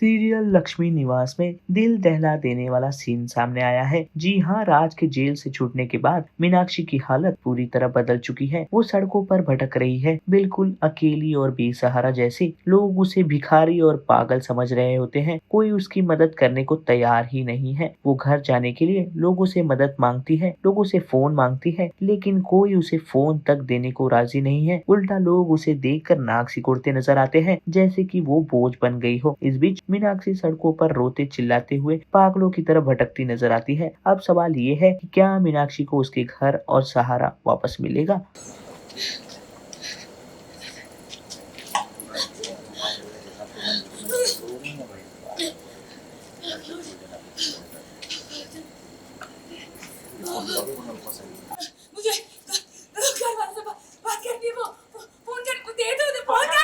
Serial Lakshmi निवास में दिल दहला देने वाला सीन सामने आया है। जी हाँ, राज के जेल से छूटने के बाद मीनाक्षी की हालत पूरी तरह बदल चुकी है। वो सड़कों पर भटक रही है, बिल्कुल अकेली और बेसहारा जैसे। लोग उसे भिखारी और पागल समझ रहे होते हैं। कोई उसकी मदद करने को तैयार ही नहीं है। वो घर जाने के लिए लोगों से मदद मांगती है, लोगों से फोन मांगती है, लेकिन कोई उसे फोन तक देने को राजी नहीं है। उल्टा लोग उसे देखकर नाक सिकोड़ते नजर आते हैं, जैसे कि वो बोझ बन गई हो। इस बीच मीनाक्षी सड़कों पर रोते चिल्लाते हुए पागलों की तरह भटकती नजर आती है। अब सवाल ये है कि क्या मीनाक्षी को उसके घर और सहारा वापस मिलेगा? मुझे घर वालों से बात करनी है। वो फोन कर, दे दो, फोन कर,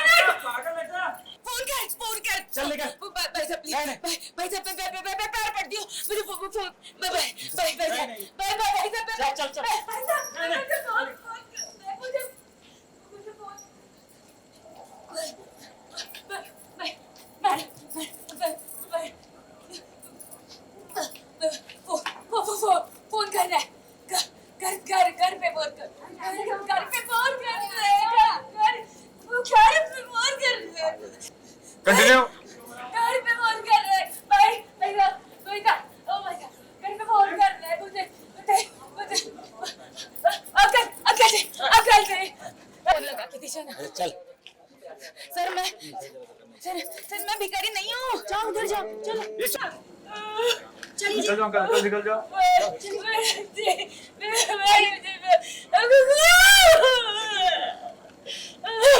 फोन कर चल लेकर भाई साहब, प्लीज भाई साहब, पैर पड़ दियो मुझे phone, bye bye bye bye bye bye भाई साहब, चल चल भाई साहब मुझे फोन कर, मुझे फोन फोन कर रहा है। घर पे फोन कर, घर पे फोन कर रहेगा, घर पे फोन कर रहे हैं। कंटिन्यू। घर पे फोन कर रहे हैं भाई साहब, कोई का, ओ माय गॉड, घर पे फोन कर रहे हैं मुझे अकल से फोन लगा के दीजिए ना। चल सर मैं भिखारी नहीं हूँ, जाओ उधर जाओ, चलो चलिए निकल जाओ अंकल, निकल जाओ।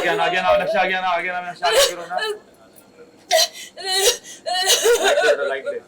आ गया ना नक्शा, आ गया ना नक्शा, करो ना। लाइट दे।